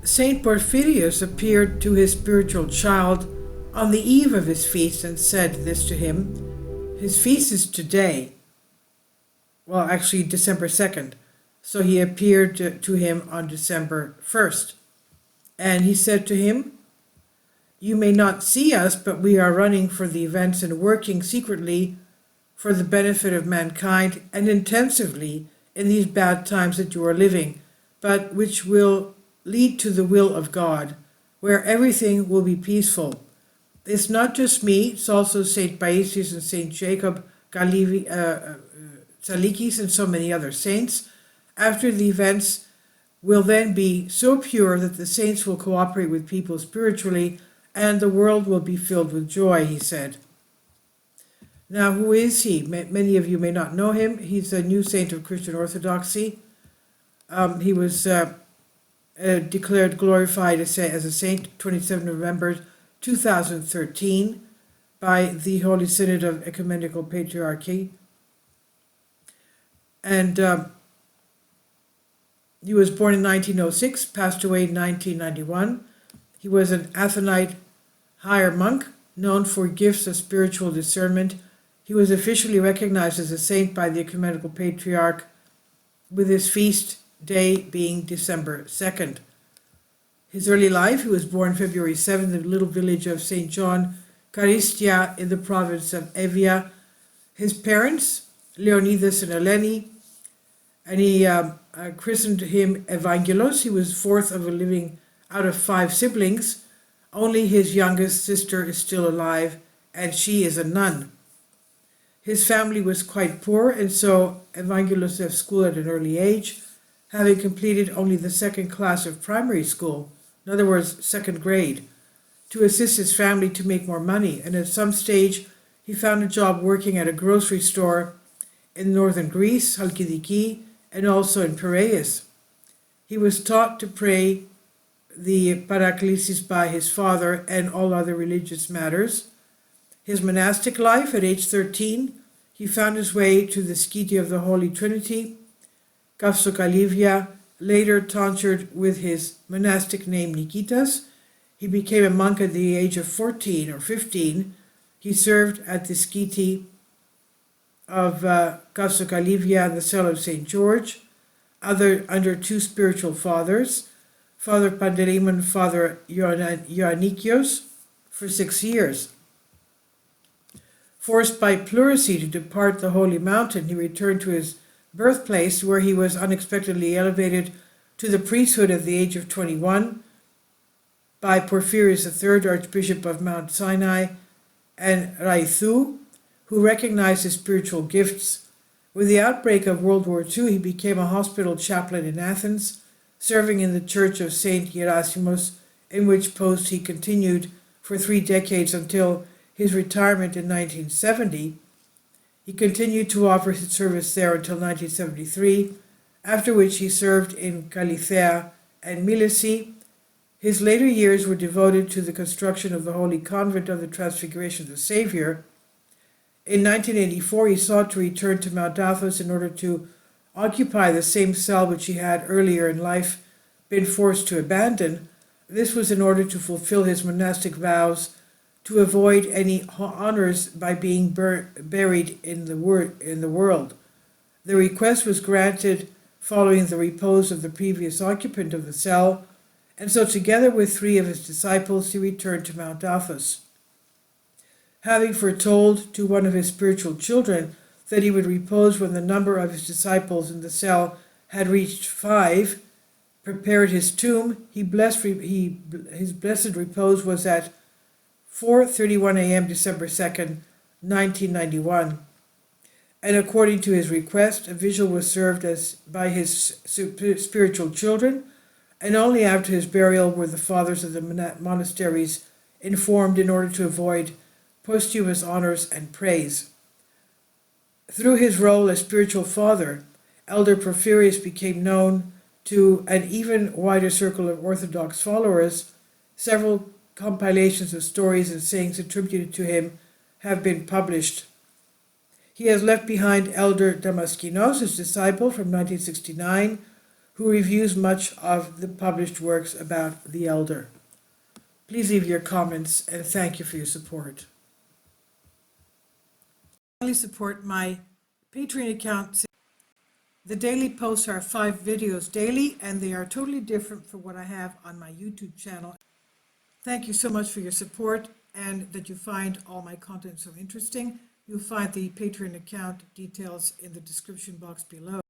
Saint Porphyrios appeared to his spiritual child on the eve of his feast and said this to him. His feast is today, well, actually December 2nd. So he appeared to him on December 1st. And he said to him, "You may not see us, but we are running for the events and working secretly for the benefit of mankind and intensively in these bad times that you are living, but which will lead to the will of God, where everything will be peaceful. It's not just me, it's also St. Paisius and St. Jacob Tsalikis and so many other saints. After the events will then be so pure that the saints will cooperate with people spiritually and the world will be filled with joy," he said. Now, who is he? Many of you may not know him. He's a new saint of Christian Orthodoxy. He was declared glorified as a saint 27 November 2013 by the Holy Synod of Ecumenical Patriarchy. And he was born in 1906, passed away in 1991. He was an Athonite higher monk, known for gifts of spiritual discernment. He was officially recognized as a saint by the Ecumenical Patriarch, with his feast day being December 2nd. His early life: he was born February 7th in the little village of St. John Charistia in the province of Evia. His parents, Leonidas and Eleni, and he christened him Evangelos. He was fourth of a living out of 5 siblings. Only his youngest sister is still alive, and she is a nun. His family was quite poor, and so Evangelos left school at an early age, having completed only the 2nd class of primary school, in other words, 2nd grade, to assist his family to make more money. And at some stage, he found a job working at a grocery store in northern Greece, Halkidiki, and also in Piraeus. He was taught to pray the Paraklesis by his father and all other religious matters. His monastic life: at age 13, he found his way to the Skiti of the Holy Trinity, Kafsokalivia, later tonsured with his monastic name Nikitas. He became a monk at the age of 14 or 15. He served at the Skiti of Kafsokalivia and the cell of St. George, under 2 spiritual fathers, Father Panderimon and Father Ioannikios, for 6 years. Forced by pleurisy to depart the holy mountain, he returned to his birthplace, where he was unexpectedly elevated to the priesthood at the age of 21 by Porphyrios III, Archbishop of Mount Sinai, and Raithu, who recognized his spiritual gifts. With the outbreak of World War II, he became a hospital chaplain in Athens, serving in the Church of St. Gerasimos, in which post he continued for 3 decades until his retirement in 1970. He continued to offer his service there until 1973, after which he served in Kalithea and Milesi. His later years were devoted to the construction of the Holy Convent of the Transfiguration of the Savior. In 1984, he sought to return to Mount Athos in order to occupy the same cell which he had earlier in life been forced to abandon. This was in order to fulfill his monastic vows to avoid any honors by being buried in the world. The request was granted following the repose of the previous occupant of the cell, and so together with 3 of his disciples he returned to Mount Athos. Having foretold to one of his spiritual children that he would repose when the number of his disciples in the cell had reached 5, prepared his tomb. His blessed repose was at 4:31 a.m. December 2nd, 1991. And according to his request, a vigil was served by his spiritual children, and only after his burial were the fathers of the monasteries informed in order to avoid posthumous honors and praise. Through his role as spiritual father, Elder Porphyrios became known to an even wider circle of Orthodox followers. Several compilations of stories and sayings attributed to him have been published. He has left behind Elder Damaskinos, his disciple from 1969, who reviews much of the published works about the elder. Please leave your comments and thank you for your support. Finally, support my Patreon account. The daily posts are 5 videos daily, and they are totally different from what I have on my YouTube channel. Thank you so much for your support and that you find all my content so interesting. You'll find the Patreon account details in the description box below.